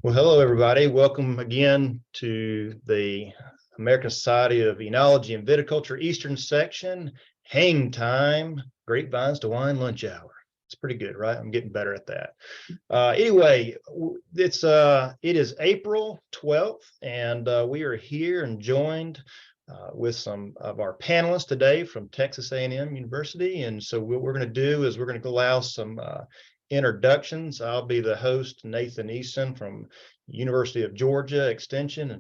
Well, hello, everybody. Welcome again to the American Society of Enology and Viticulture Eastern Section, Hang Time, Grapevines to Wine Lunch Hour. It's pretty good, right? I'm getting better at that. Anyway, it is April 12th, and we are here and joined with some of our panelists today from Texas A&M University. And so what we're going to do is we're going to allow some introductions. I'll be the host, Nathan Easton from University of Georgia Extension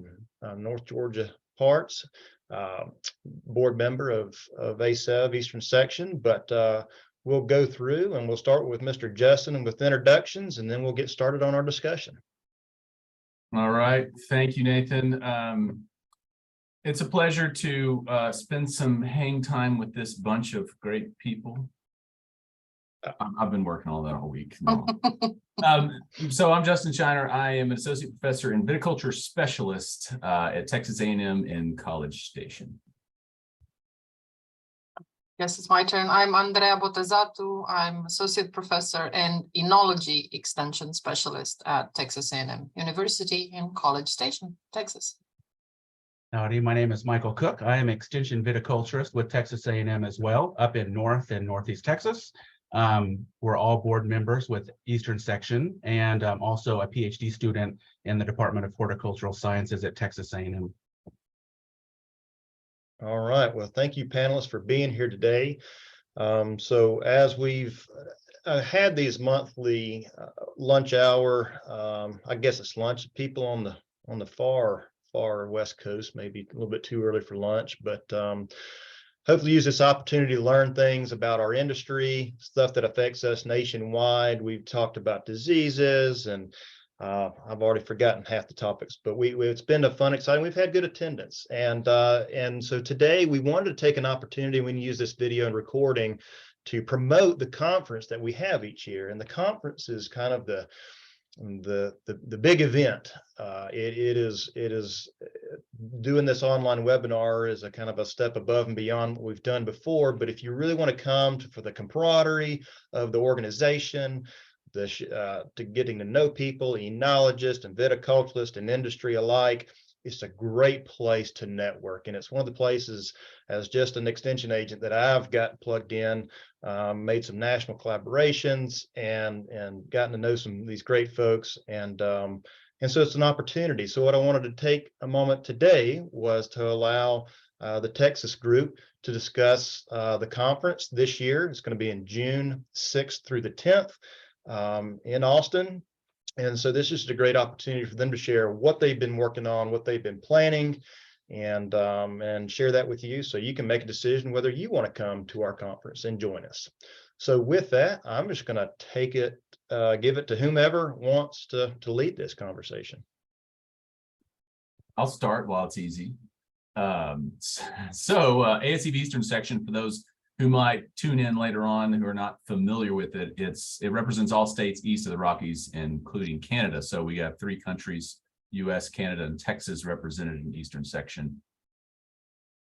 and North Georgia parts, board member of ASEV Eastern Section. But we'll go through and we'll start with Mr. Justin with introductions, and then we'll get started on our discussion. All right. Thank you, Nathan. It's a pleasure to spend some hang time with this bunch of great people. I've been working on that all week. No. So I'm Justin Shiner. I am an associate professor and viticulture specialist at Texas A&M in College Station. Yes, it's my turn. I'm Andrea Botezatu. I'm associate professor and enology extension specialist at Texas A&M University in College Station, Texas. Howdy, my name is Michael Cook. I am extension viticulturist with Texas A&M as well, up in North and Northeast Texas. We're all board members with Eastern Section, and I'm also a PhD student in the Department of Horticultural Sciences at Texas A&M. All right. Well, thank you, panelists, for being here today. So as we've had these monthly lunch hour, I guess it's lunch. People on the far West Coast, maybe a little bit too early for lunch, but hopefully use this opportunity to learn things about our industry, stuff that affects us nationwide. We've talked about diseases, and I've already forgotten half the topics, but it's been a fun, exciting. We've had good attendance, and so today we wanted to take an opportunity when you use this video and recording to promote the conference that we have each year. And the conference is kind of the big event. It is doing this online webinar is a kind of a step above and beyond what we've done before. But if you really want to come for the camaraderie of the organization, to getting to know people, enologists and viticulturists and industry alike, it's a great place to network. And it's one of the places, as just an extension agent, that I've got plugged in, made some national collaborations and gotten to know some of these great folks. And so it's an opportunity. So what I wanted to take a moment today was to allow the Texas group to discuss the conference this year. It's going to be in June 6th through the 10th in Austin. And so this is just a great opportunity for them to share what they've been working on, what they've been planning, and share that with you so you can make a decision whether you want to come to our conference and join us. So with that, I'm just going to give it to whomever wants to lead this conversation. I'll start while it's easy. ASEV Eastern Section, for those who might tune in later on who are not familiar with it, it represents all states east of the Rockies, including Canada. So we have 3 countries, US, Canada, and Texas, represented in Eastern Section.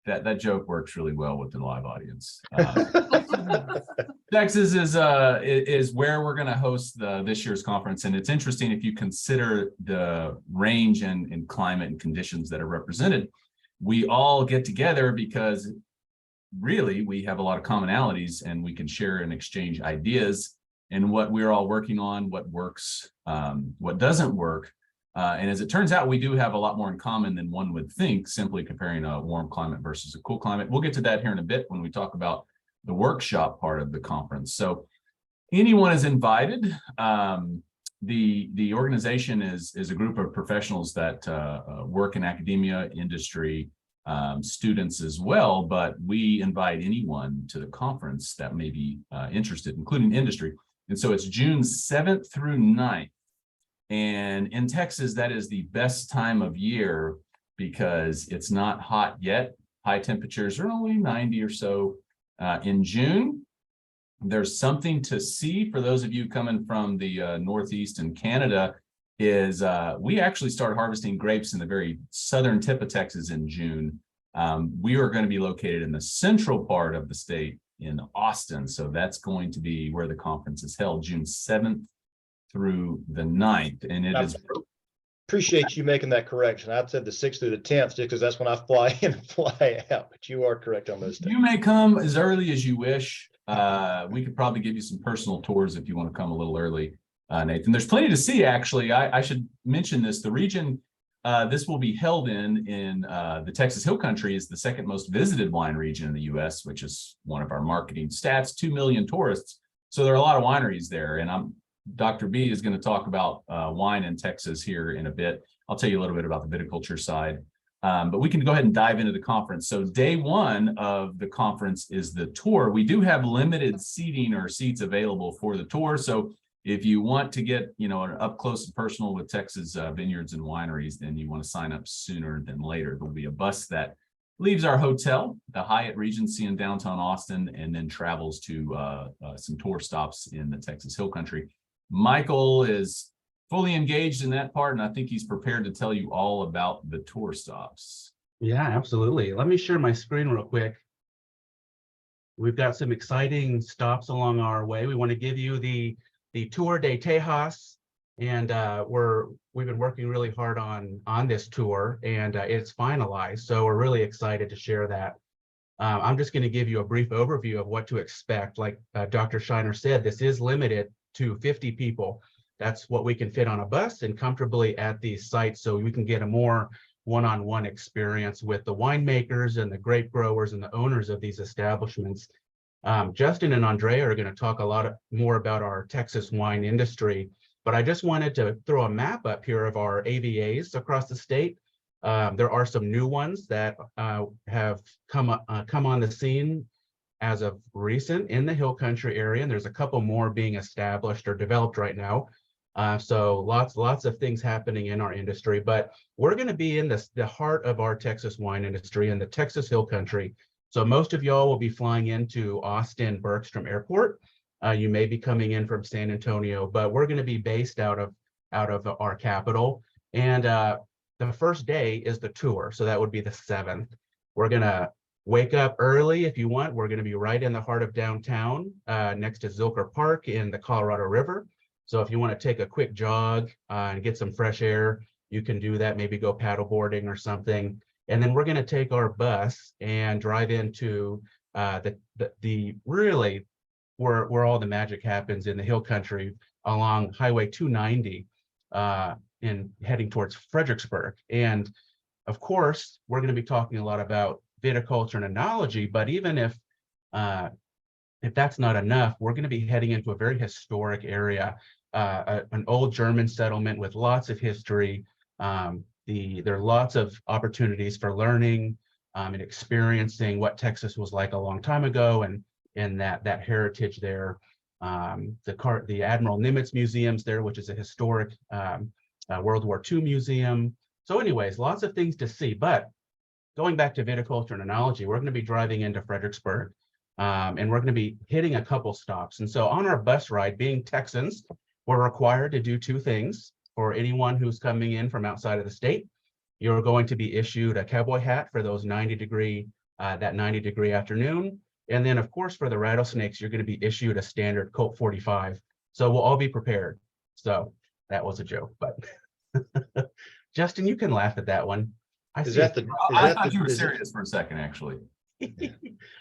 That joke works really well with the live audience. Texas is where we're going to host this year's conference. And it's interesting if you consider the range and climate and conditions that are represented. We all get together because really we have a lot of commonalities, and we can share and exchange ideas and what we're all working on, what works, what doesn't work. And as it turns out, we do have a lot more in common than one would think, simply comparing a warm climate versus a cool climate. We'll get to that here in a bit when we talk about the workshop part of the conference. So anyone is invited. The organization is a group of professionals that work in academia, industry, students as well, but we invite anyone to the conference that may be interested, including industry. And so it's June 7th through 9th. And in Texas, that is the best time of year because it's not hot yet. High temperatures are only 90 or so in June. There's something to see for those of you coming from the Northeast and Canada. Is we actually start harvesting grapes in the very southern tip of Texas in June. We are going to be located in the central part of the state in Austin. So that's going to be where the conference is held, June 7th through the 9th. And it is appreciate you making that correction. I said the 6th through the 10th, just because that's when I fly in and fly out, but you are correct on those days. You may come as early as you wish. We could probably give you some personal tours if you want to come a little early, Nathan. There's plenty to see, actually. I should mention this. The region this will be held in the Texas Hill Country is the second most visited wine region in the U.S., which is one of our marketing stats, 2 million tourists. So there are a lot of wineries there. And Dr. B is going to talk about wine in Texas here in a bit. I'll tell you a little bit about the viticulture side. But we can go ahead and dive into the conference. So day one of the conference is the tour. We do have limited seating or seats available for the tour. So if you want to get, an up close and personal with Texas vineyards and wineries, then you want to sign up sooner than later. There'll be a bus that leaves our hotel, the Hyatt Regency in downtown Austin, and then travels to some tour stops in the Texas Hill Country. Michael is fully engaged in that part, and I think he's prepared to tell you all about the tour stops. Yeah, absolutely. Let me share my screen real quick. We've got some exciting stops along our way. We want to give you the Tour de Tejas, and we've been working really hard on this tour, and it's finalized. So we're really excited to share that. I'm just going to give you a brief overview of what to expect. Like Dr. Shiner said, this is limited to 50 people. That's what we can fit on a bus and comfortably at these sites, so we can get a more one-on-one experience with the winemakers and the grape growers and the owners of these establishments. Justin and Andrea are going to talk a lot more about our Texas wine industry, but I just wanted to throw a map up here of our AVAs across the state. There are some new ones that have come on the scene as of recent in the Hill Country area, and there's a couple more being established or developed right now. So lots of things happening in our industry, but we're going to be in the heart of our Texas wine industry in the Texas Hill Country. So most of y'all will be flying into Austin Bergstrom Airport. You may be coming in from San Antonio, but we're going to be based out of our capital. And the first day is the tour, so that would be the 7th. We're going to wake up early if you want. We're going to be right in the heart of downtown, next to Zilker Park in the Colorado River. So if you want to take a quick jog and get some fresh air, you can do that. Maybe go paddle boarding or something. And then we're going to take our bus and drive into the really where all the magic happens in the Hill Country along Highway 290 in heading towards Fredericksburg. And of course, we're going to be talking a lot about viticulture and enology, but even if that's not enough, we're going to be heading into a very historic area, an old German settlement with lots of history. There are lots of opportunities for learning and experiencing what Texas was like a long time ago, and that heritage there. The Admiral Nimitz Museum's there, which is a historic World War II museum. So anyways, lots of things to see. But going back to viticulture and enology, we're going to be driving into Fredericksburg, and we're going to be hitting a couple stops. And so on our bus ride, being Texans, we're required to do 2 things. For anyone who's coming in from outside of the state, you're going to be issued a cowboy hat for those 90-degree afternoon. And then, of course, for the rattlesnakes, you're going to be issued a standard Colt 45. So we'll all be prepared. So that was a joke, but Justin, you can laugh at that one. I thought you were serious for a second, actually.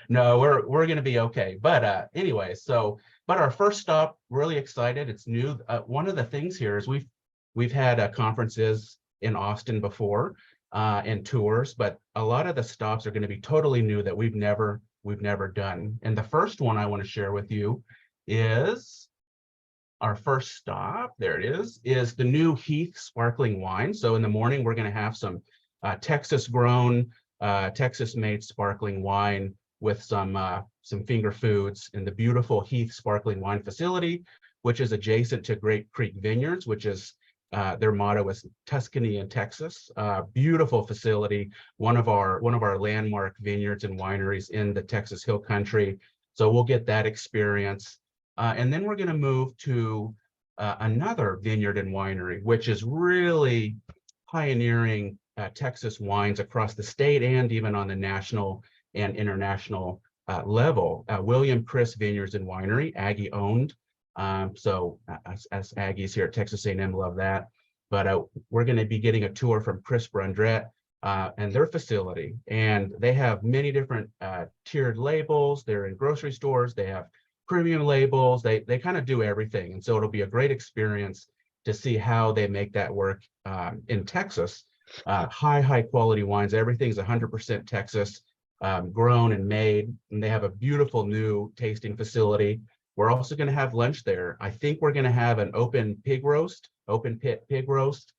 No, we're going to be okay. But anyway, but our first stop, really excited. It's new. One of the things here is we've had conferences in Austin before and tours, but a lot of the stops are going to be totally new that we've never done. And the first one I want to share with you is our first stop. There it is the new Heath sparkling wine. So in the morning, we're going to have some Texas grown, Texas made sparkling wine with some finger foods in the beautiful Heath sparkling wine facility, which is adjacent to Grape Creek Vineyards, which is their motto is Tuscany in Texas. Beautiful facility, one of our landmark vineyards and wineries in the Texas Hill Country. So we'll get that experience. And then we're going to move to another vineyard and winery, which is really pioneering Texas wines across the state and even on the national and international level. William Chris Vineyards and Winery, Aggie owned. So as Aggies here at Texas A&M love that. but we're going to be getting a tour from Chris Brundrett and their facility. And they have many different tiered labels. They're in grocery stores. They have premium labels. They kind of do everything. And so it'll be a great experience to see how they make that work in Texas. High quality wines. Everything's 100% Texas grown and made. And they have a beautiful new tasting facility. We're also going to have lunch there. I think we're going to have an open pit pig roast.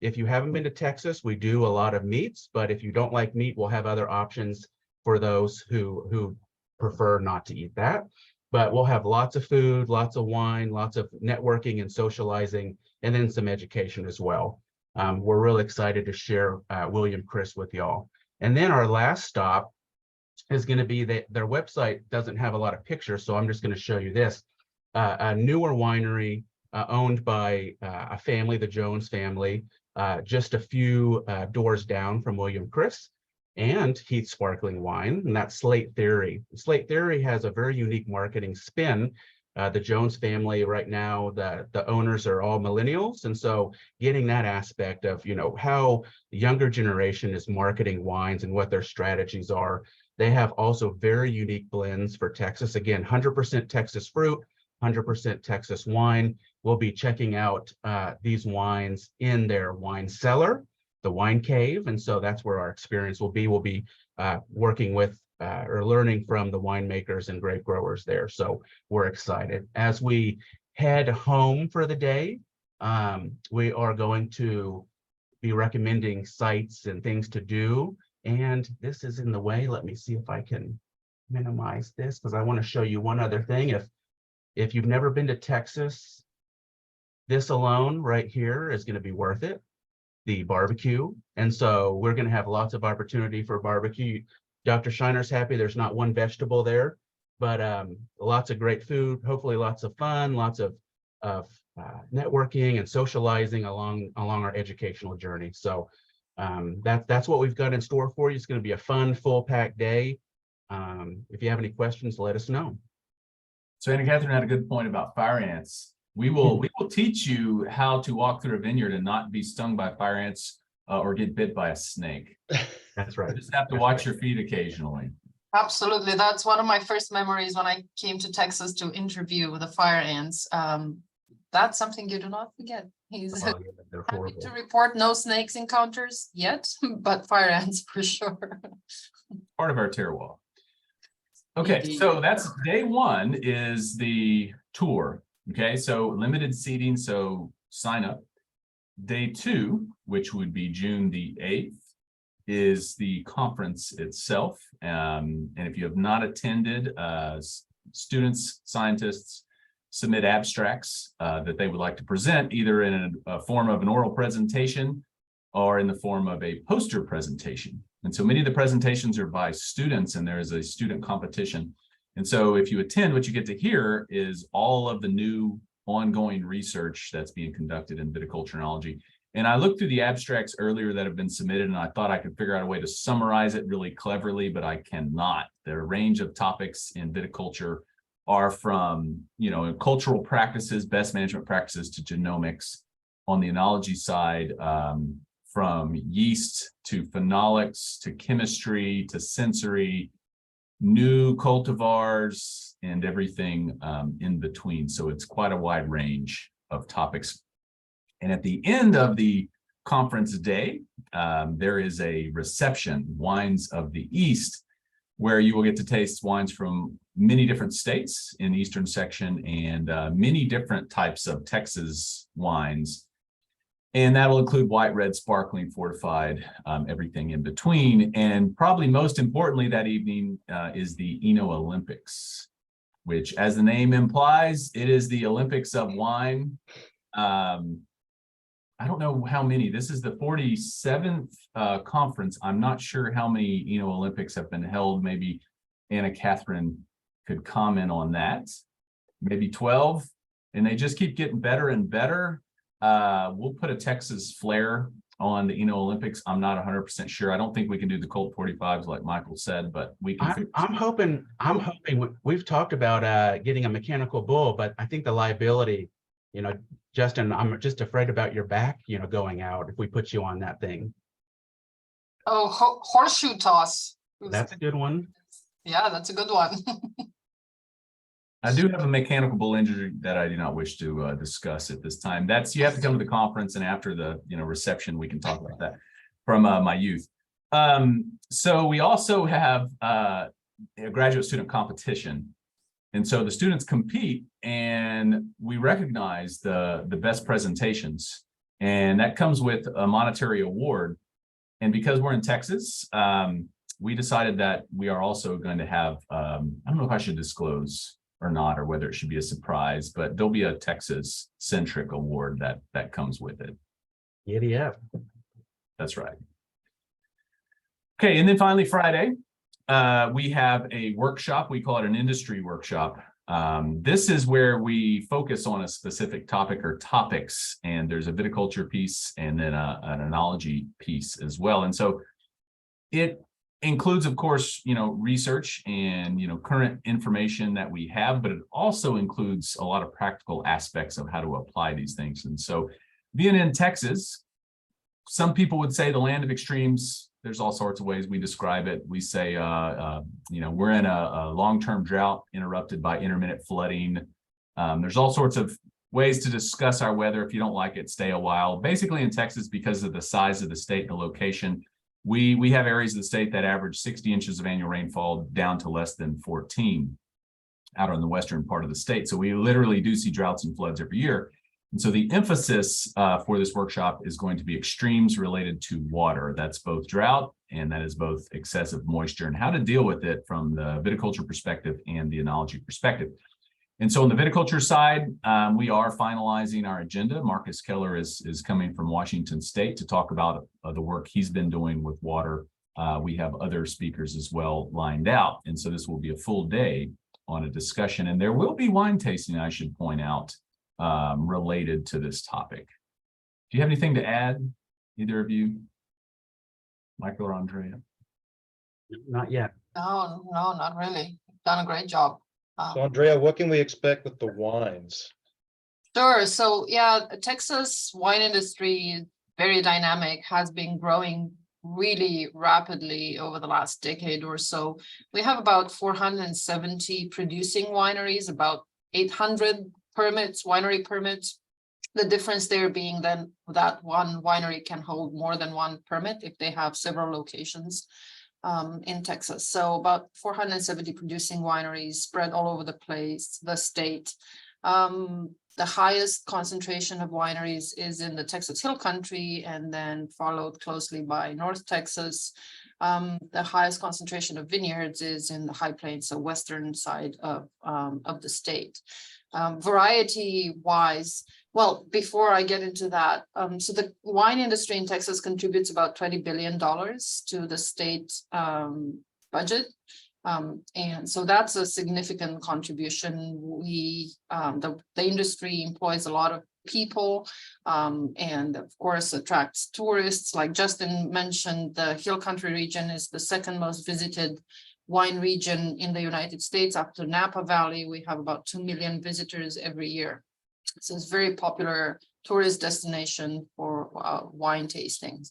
If you haven't been to Texas, we do a lot of meats, but if you don't like meat, we'll have other options for those who prefer not to eat that. But we'll have lots of food, lots of wine, lots of networking and socializing, and then some education as well. We're really excited to share William Chris with y'all. And then our last stop is going to be that their website doesn't have a lot of pictures, so I'm just going to show you this. A newer winery owned by a family, the Jones family, just a few doors down from William Chris and Heath Sparkling Wine, and that's Slate Theory. Slate Theory has a very unique marketing spin. The Jones family right now, the owners are all millennials, and so getting that aspect of, how the younger generation is marketing wines and what their strategies are. They have also very unique blends for Texas. Again, 100% Texas fruit, 100% Texas wine. We'll be checking out these wines in their wine cellar, the wine cave, and so that's where our experience will be. We'll be working with or learning from the winemakers and grape growers there. So we're excited. As we head home for the day, we are going to be recommending sites and things to do. And this is in the way. Let me see if I can minimize this because I want to show you one other thing. If you've never been to Texas, this alone right here is going to be worth it. The barbecue. And so we're going to have lots of opportunity for barbecue. Dr. Shiner's happy there's not one vegetable there, but lots of great food, hopefully lots of fun, lots of networking and socializing along our educational journey. So that's what we've got in store for you. It's going to be a fun, full-packed day. If you have any questions, let us know. So Anna Catherine had a good point about fire ants. We will teach you how to walk through a vineyard and not be stung by fire ants or get bit by a snake. That's right. You just have to watch your feet occasionally. Absolutely. That's one of my first memories when I came to Texas to interview the fire ants. That's something you do not forget. He's happy to report no snakes encounters yet, but fire ants for sure. Part of our terroir. Okay, so that's day one is the tour. Okay, so limited seating, so sign up. Day two, which would be June the 8th, is the conference itself. And if you have not attended, students, scientists submit abstracts that they would like to present, either in a form of an oral presentation or in the form of a poster presentation. And so many of the presentations are by students, and there is a student competition. And so if you attend, what you get to hear is all of the new ongoing research that's being conducted in viticulturology. And I looked through the abstracts earlier that have been submitted, and I thought I could figure out a way to summarize it really cleverly, but I cannot. The range of topics in viticulture are from, cultural practices, best management practices, to genomics. On the enology side, from yeast to phenolics to chemistry to sensory, new cultivars, and everything in between. So it's quite a wide range of topics. And at the end of the conference day, there is a reception, Wines of the East, where you will get to taste wines from many different states in the Eastern section and many different types of Texas wines. And that will include white, red, sparkling, fortified, everything in between. And probably most importantly that evening is the Eno Olympics, which, as the name implies, it is the Olympics of wine. I don't know how many. This is the 47th conference. I'm not sure how many Eno Olympics have been held. Maybe Anna Catherine could comment on that. Maybe 12. And they just keep getting better and better. We'll put a Texas flair on the Eno Olympics. I'm not 100% sure. I don't think we can do the Colt 45s like Michael said, but we can. I'm hoping we've talked about getting a mechanical bull, but I think the liability You know, Justin, I'm just afraid about your back, you know, going out if we put you on that thing. Oh, horseshoe toss. That's a good one. Yeah, that's a good one. I do have a mechanical injury that I do not wish to discuss at this time. That's, you have to come to the conference, and after the reception, we can talk about that from my youth. So we also have a graduate student competition. And so the students compete, and we recognize the best presentations, and that comes with a monetary award. And because we're in Texas, we decided that we are also going to have, I don't know if I should disclose or not, or whether it should be a surprise, but there'll be a Texas-centric award that comes with it. Giddy up. That's right. Okay, and then finally Friday, we have a workshop. We call it an industry workshop. This is where we focus on a specific topic or topics, and there's a viticulture piece and then an enology piece as well. And so it includes, of course, research and, current information that we have, but it also includes a lot of practical aspects of how to apply these things. And so being in Texas, some people would say the land of extremes. There's all sorts of ways we describe it. We say, we're in a long-term drought interrupted by intermittent flooding. There's all sorts of ways to discuss our weather. If you don't like it, stay a while. Basically in Texas, because of the size of the state and the location, we have areas of the state that average 60 inches of annual rainfall down to less than 14 out on the western part of the state. So we literally do see droughts and floods every year. And so the emphasis for this workshop is going to be extremes related to water. That's both drought and that is both excessive moisture, and how to deal with it from the viticulture perspective and the enology perspective. And so on the viticulture side, we are finalizing our agenda. Marcus Keller is coming from Washington State to talk about the work he's been doing with water. We have other speakers as well lined out. And so this will be a full day on a discussion, and there will be wine tasting, I should point out, related to this topic. Do you have anything to add, either of you, Michael or Andrea? Not yet. No, not really. You've done a great job. So Andrea, what can we expect with the wines? Sure. So yeah, Texas wine industry is very dynamic, has been growing really rapidly over the last decade or so. We have about 470 producing wineries, about 800 permits, winery permits. The difference there being then that one winery can hold more than one permit if they have several locations in Texas. So about 470 producing wineries spread all over the place, the state. The highest concentration of wineries is in the Texas Hill Country, and then followed closely by North Texas. The highest concentration of vineyards is in the High Plains, so western side of the state. Variety-wise, well, before I get into that, so the wine industry in Texas contributes about $20 billion to the state budget. And so that's a significant contribution. The industry employs a lot of people, and of course attracts tourists. Like Justin mentioned, the Hill Country region is the second most visited wine region in the United States. After Napa Valley, we have about 2 million visitors every year. So it's a very popular tourist destination for wine tastings.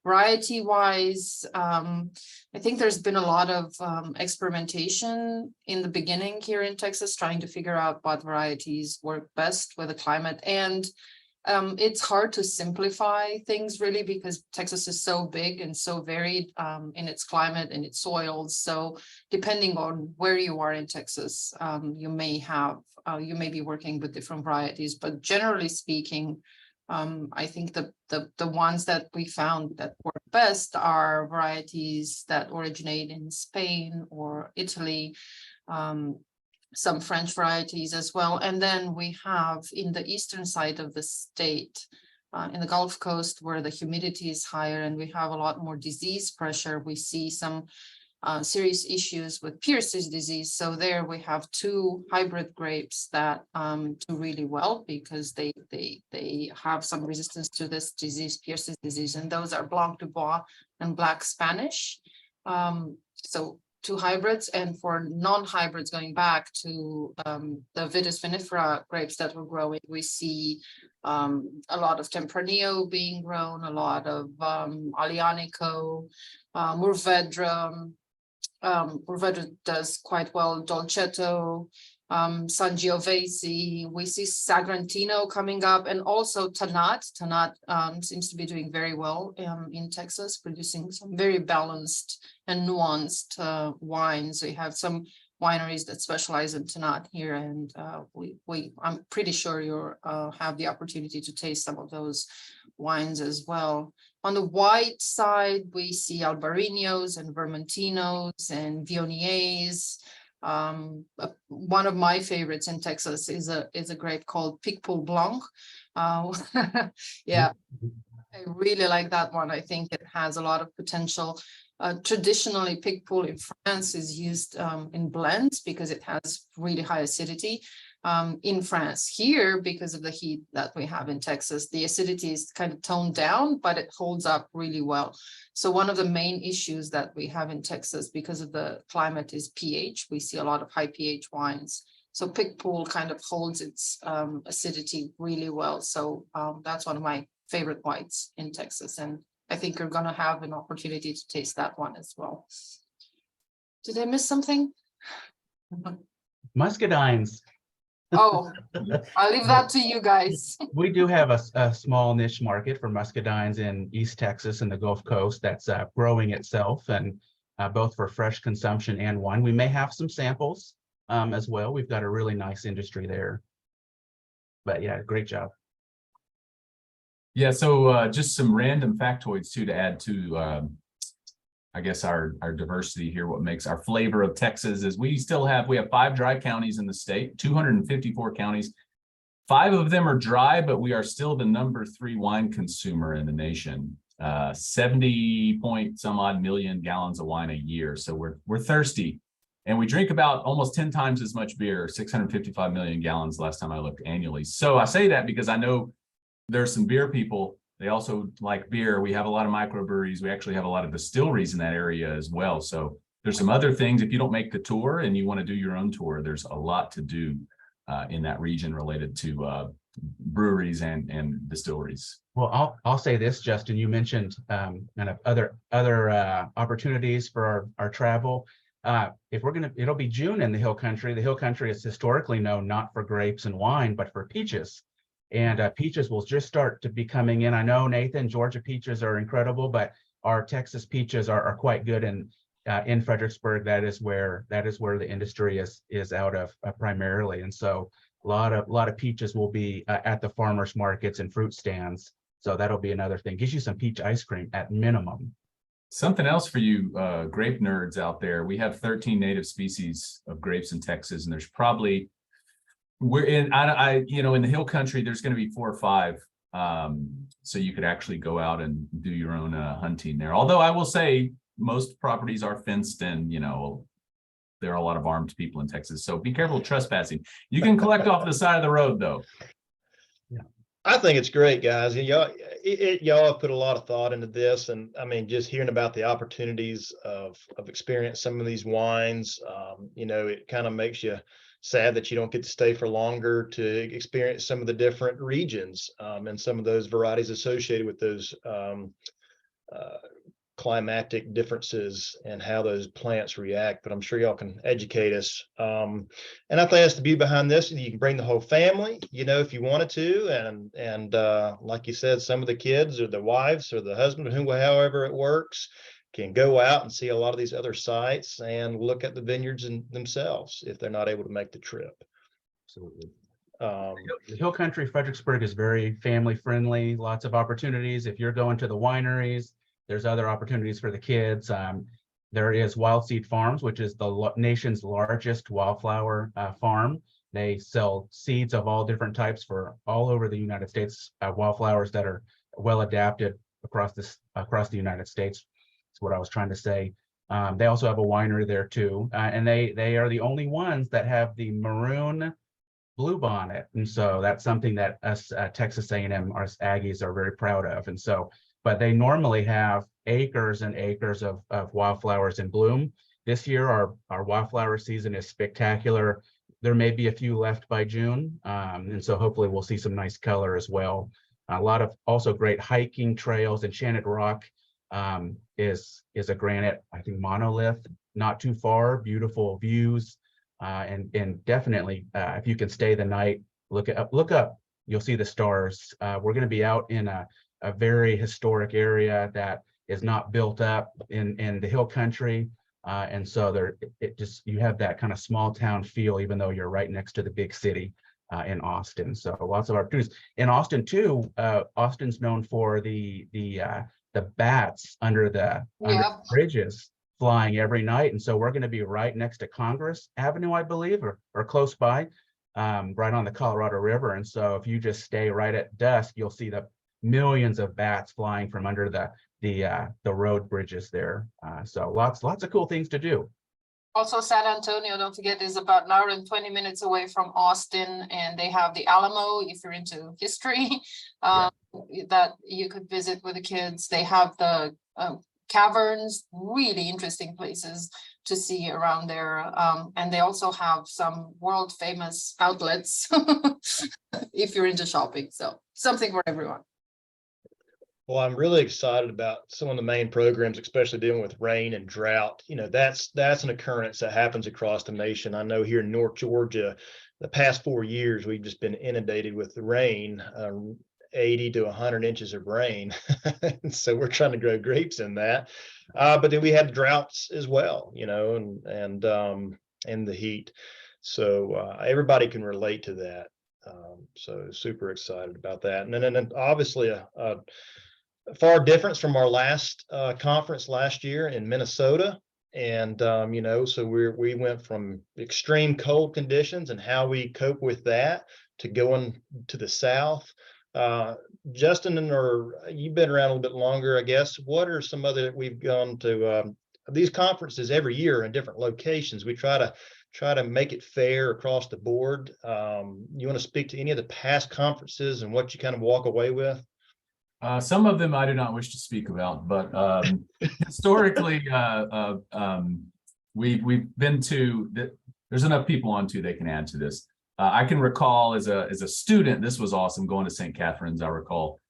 Variety-wise, I think there's been a lot of experimentation in the beginning here in Texas, trying to figure out what varieties work best with the climate. And it's hard to simplify things really, because Texas is so big and so varied in its climate and its soils. So depending on where you are in Texas, you may be working with different varieties, but generally speaking, I think the ones that we found that work best are varieties that originate in Spain or Italy, some French varieties as well. And then we have in the eastern side of the state, in the Gulf Coast, where the humidity is higher and we have a lot more disease pressure, we see some serious issues with Pierce's disease. So there we have 2 hybrid grapes that do really well, because they have some resistance to this disease, Pierce's disease, and those are Blanc du Bois and Black Spanish. So hybrids, and for non-hybrids going back to the Vitis vinifera grapes that we're growing, we see a lot of Tempranillo being grown, a lot of Aglianico, Mourvedre. Mourvedre does quite well, Dolcetto, Sangiovese. We see Sagrantino coming up, and also Tannat. Tannat seems to be doing very well in Texas, producing some very balanced and nuanced wines. We have some wineries that specialize in Tannat here, and I'm pretty sure you'll have the opportunity to taste some of those wines as well. On the white side, we see Albariños and Vermentinos and Viogniers. One of my favorites in Texas is a grape called Picpoul Blanc. Yeah, I really like that one. I think it has a lot of potential. Traditionally, Picpoul in France is used in blends because it has really high acidity. In France, here, because of the heat that we have in Texas, the acidity is kind of toned down, but it holds up really well. So one of the main issues that we have in Texas because of the climate is pH. We see a lot of high pH wines. So Picpoul kind of holds its acidity really well. So that's one of my favorite whites in Texas. And I think you're going to have an opportunity to taste that one as well. Did I miss something? Muscadines. Oh, I'll leave that to you guys. We do have a small niche market for muscadines in East Texas and the Gulf Coast that's growing itself, and both for fresh consumption and wine. We may have some samples as well. We've got a really nice industry there. But yeah, great job. Yeah, so just some random factoids too to add to I guess our diversity here. What makes our flavor of Texas is we have 5 dry counties in the state, 254 counties. 5 of them are dry, but we are still the #3 wine consumer in the nation. 70 point some odd million gallons of wine a year. So we're thirsty, and we drink about almost 10 times as much beer, 655 million gallons last time I looked annually. So I say that because I know there's some beer people. They also like beer. We have a lot of microbreweries. We actually have a lot of distilleries in that area as well. So there's some other things. If you don't make the tour and you want to do your own tour, there's a lot to do in that region related to breweries and distilleries. Well, I'll say this, Justin. You mentioned kind of other opportunities for our travel. If it'll be June in the Hill Country. The Hill Country is historically known not for grapes and wine, but for peaches. And peaches will just start to be coming in. I know, Nathan, Georgia peaches are incredible, but our Texas peaches are quite good. And in Fredericksburg, that is where the industry is out of primarily. And so a lot of peaches will be at the farmers markets and fruit stands. So that'll be another thing. Gives you some peach ice cream at minimum. Something else for you grape nerds out there. We have 13 native species of grapes in Texas, and there's probably we're in in the Hill Country, there's going to be 4 or 5. So you could actually go out and do your own hunting there. Although I will say most properties are fenced and, there are a lot of armed people in Texas. So be careful trespassing. You can collect off the side of the road though. Yeah, I think it's great, guys. Y'all have put a lot of thought into this. And I mean, just hearing about the opportunities of experience some of these wines, it kind of makes you sad that you don't get to stay for longer to experience some of the different regions and some of those varieties associated with those climatic differences and how those plants react. But I'm sure y'all can educate us. And I think that's the beauty behind this. You can bring the whole family, if you wanted to. And like you said, some of the kids or the wives or the husband, however it works, can go out and see a lot of these other sites and look at the vineyards themselves if they're not able to make the trip. Absolutely. The Hill Country, Fredericksburg is very family friendly, lots of opportunities. If you're going to the wineries, there's other opportunities for the kids. There is Wild Seed Farms, which is the nation's largest wildflower farm. They sell seeds of all different types for all over the United States, wildflowers that are well adapted across the United States. What I was trying to say. They also have a winery there too, and they are the only ones that have the maroon bluebonnet, and so that's something that us Texas A&M, our Aggies, are very proud of. And so, but they normally have acres and acres of wildflowers in bloom, This year, our wildflower season is spectacular. There may be a few left by June, and so hopefully we'll see some nice color as well. A lot of also great hiking trails. Enchanted Rock is a granite, I think, monolith, not too far, beautiful views, and definitely if you can stay the night, look up, you'll see the stars. We're going to be out in a very historic area that is not built up in the hill country. And so you have that kind of small town feel, even though you're right next to the big city in Austin. So lots of opportunities. In Austin too, Austin's known for the bats under the bridges flying every night. And so we're going to be right next to Congress Avenue, I believe, or close by, right on the Colorado River. And so if you just stay right at dusk, you'll see the millions of bats flying from under the road bridges there. So lots of cool things to do. Also, San Antonio, don't forget, is about an hour and 20 minutes away from Austin, and they have the Alamo, if you're into history, that you could visit with the kids. They have the caverns, really interesting places to see around there. And they also have some world famous outlets if you're into shopping. So something for everyone. Well, I'm really excited about some of the main programs, especially dealing with rain and drought. You know, that's an occurrence that happens across the nation. I know here in North Georgia, the past 4 years, we've just been inundated with the rain, 80 to 100 inches of rain. So we're trying to grow grapes in that. But then we had droughts as well, you know, and the heat. So everybody can relate to that. So super excited about that. And then obviously a far difference from our last conference last year in Minnesota. And, you know, so we went from extreme cold conditions and how we cope with that to going to the South. Justin, you've been around a little bit longer, I guess. What are some other, we've gone to these conferences every year in different locations. We try to make it fair across the board. You want to speak to any of the past conferences and what you kind of walk away with? Some of them I do not wish to speak about, but historically, we've been to. There's enough people on too they can add to this. I can recall as a student, this was awesome going to St. Catherine's. I recall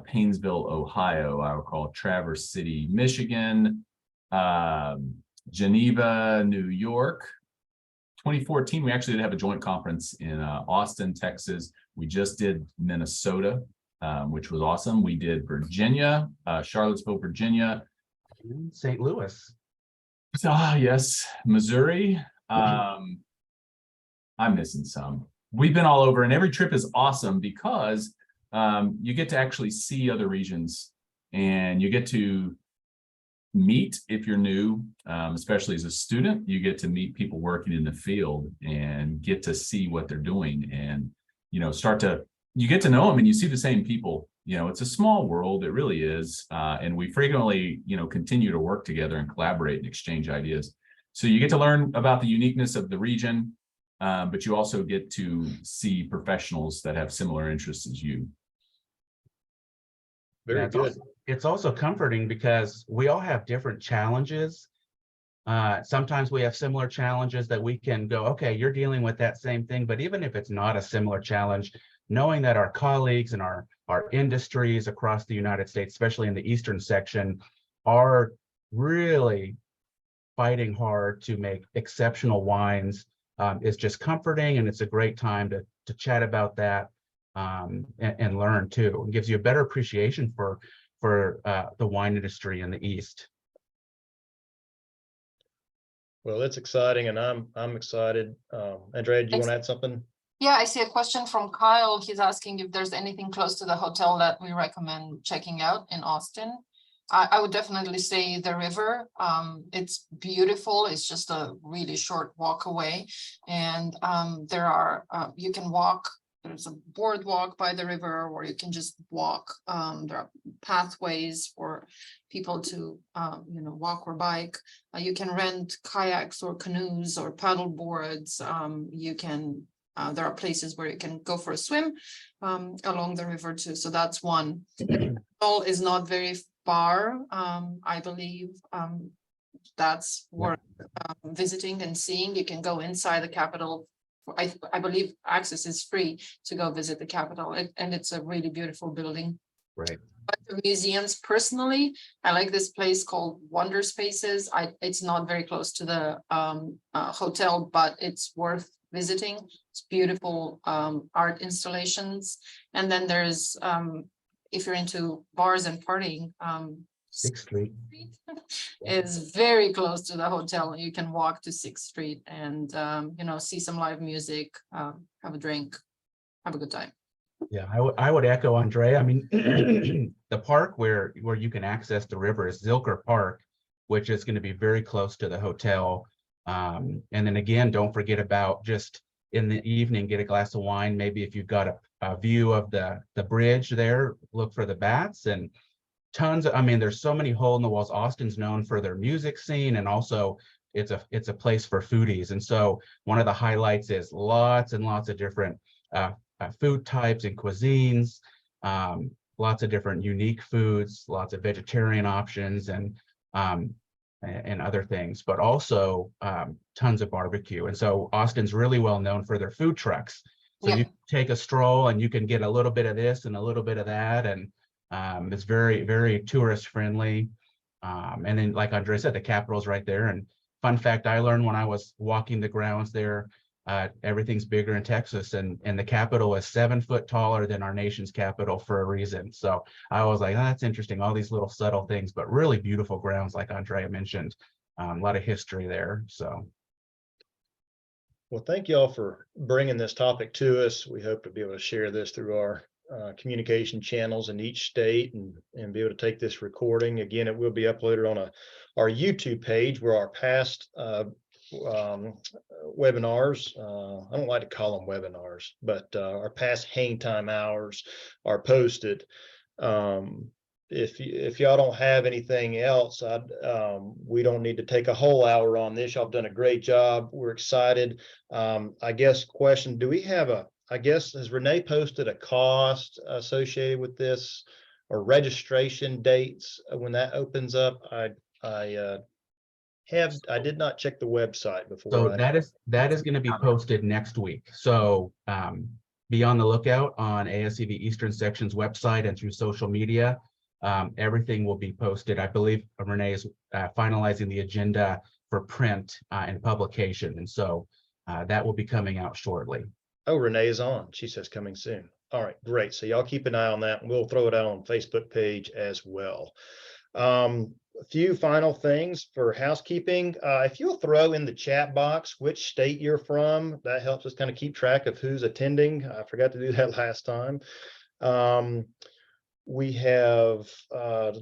Painesville, Ohio. I recall Traverse City, Michigan, Geneva, New York. 2014, we actually did have a joint conference in Austin, Texas. We just did Minnesota, which was awesome. We did Virginia, Charlottesville, Virginia. St. Louis. Yes, Missouri. I'm missing some. We've been all over, and every trip is awesome because you get to actually see other regions, and you get to meet, if you're new, especially as a student, you get to meet people working in the field and get to see what they're doing, and you know, you get to know them and you see the same people. You know, it's a small world, it really is, and we frequently, you know, continue to work together and collaborate and exchange ideas. So you get to learn about the uniqueness of the region, but you also get to see professionals that have similar interests as you. Very good. It's also comforting because we all have different challenges. Sometimes we have similar challenges that we can go, okay, you're dealing with that same thing. But even if it's not a similar challenge, knowing that our colleagues and our industries across the United States, especially in the eastern section, are really fighting hard to make exceptional wines is just comforting, and it's a great time to chat about that and learn too. It gives you a better appreciation for the wine industry in the East. Well, it's exciting, and I'm excited. Andrea, do you want to add something? Yeah, I see a question from Kyle. He's asking if there's anything close to the hotel that we recommend checking out in Austin. I would definitely say the river. It's beautiful. It's just a really short walk away, and there are you can walk. There's a boardwalk by the river, or you can just walk. There are pathways for people to walk or bike. You can rent kayaks or canoes or paddle boards. You can. There are places where you can go for a swim along the river too. So that's one. The hotel is not very far, I believe. that's worth visiting and seeing. You can go inside the Capitol. I believe access is free to go visit the Capitol, and it's a really beautiful building. Right. But the museums, personally, I like this place called Wonder Spaces. It's not very close to the hotel, but it's worth visiting. It's beautiful art installations. And then there's, if you're into bars and partying, 6th Street. is very close to the hotel. You can walk to 6th Street and, you know, see some live music, have a drink, have a good time. Yeah, I would echo Andre. I mean, the park where you can access the river is Zilker Park, which is going to be very close to the hotel. And then again, don't forget about just in the evening, get a glass of wine. Maybe if you've got a view of the bridge there, look for the bats and tons of, I mean, there's so many hole in the walls. Austin's known for their music scene, and also it's a place for foodies. And so one of the highlights is lots and lots of different food types and cuisines, lots of different unique foods, lots of vegetarian options and other things, but also tons of barbecue. And so Austin's really well known for their food trucks. So Yeah. you take a stroll and you can get a little bit of this and a little bit of that. And it's very, very tourist friendly. And then like Andre said, the Capitol's right there. And fun fact I learned when I was walking the grounds there, everything's bigger in Texas, and the Capitol is 7 foot taller than our nation's capital for a reason. So I was like, oh, that's interesting, all these little subtle things, but really beautiful grounds like Andrea mentioned. A lot of history there. So Well, thank you all for bringing this topic to us. We hope to be able to share this through our communication channels in each state and be able to take this recording. Again, it will be uploaded on our YouTube page where our past webinars, I don't like to call them webinars, but our past hang time hours are posted. If y'all don't have anything else, we don't need to take a whole hour on this. Y'all have done a great job. We're excited. I guess question, do we have I guess, has Renee posted a cost associated with this or registration dates when that opens up? I did not check the website before. So that is going to be posted next week. So be on the lookout on ASEV Eastern Section's website and through social media. Everything will be posted. I believe Renee is finalizing the agenda for print and publication. And so that will be coming out shortly. Oh, Renee is on. She says coming soon. All right, great. So y'all keep an eye on that, and we'll throw it out on Facebook page as well. A few final things for housekeeping. If you'll throw in the chat box which state you're from, that helps us kind of keep track of who's attending. I forgot to do that last time. We have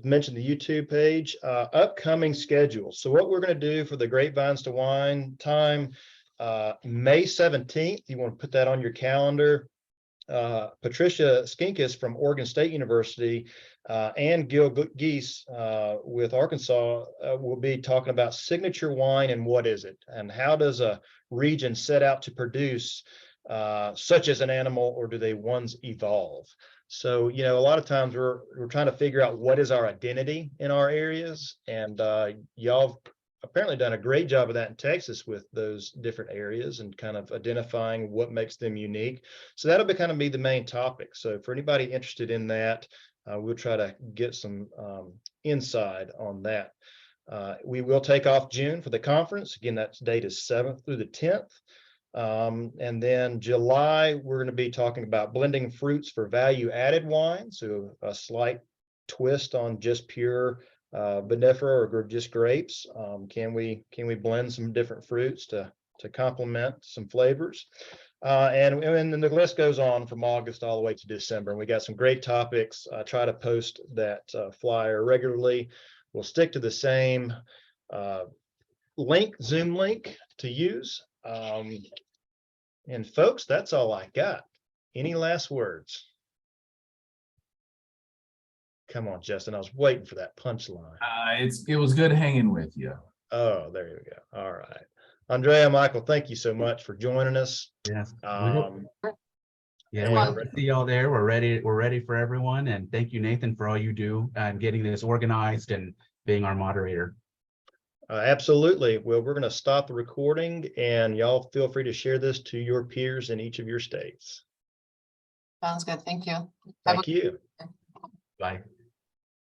mentioned the YouTube page, upcoming schedule. So what we're going to do for the Grapevines to Wine time, May 17th, you want to put that on your calendar. Patricia Skinkis from Oregon State University and Gil Geese with Arkansas will be talking about signature wine and what is it, and how does a region set out to produce such as an animal, or do they ones evolve? So, you know, a lot of times we're trying to figure out what is our identity in our areas, and y'all apparently done a great job of that in Texas with those different areas and kind of identifying what makes them unique. So that'll be kind of be the main topic. So for anybody interested in that, we'll try to get some inside on that. We will take off June for the conference. Again, that date is 7th through the 10th. And then July, we're going to be talking about blending fruits for value added wine. So a slight twist on just pure vinifera or just grapes. Can we blend some different fruits to complement some flavors? And then the list goes on from August all the way to December. And we got some great topics. I try to post that flyer regularly. We'll stick to the same Zoom link to use. And folks, that's all I got. Any last words? Come on, Justin. I was waiting for that punchline. It was good hanging with you. Oh, there you go. All right. Andrea, Michael, thank you so much for joining us. Yes. Yeah, we hope to see y'all there. We're ready for everyone. And thank you, Nathan, for all you do and getting this organized and being our moderator. Absolutely. Well, we're going to stop the recording, and y'all feel free to share this to your peers in each of your states. Sounds good. Thank you. Thank you. Bye.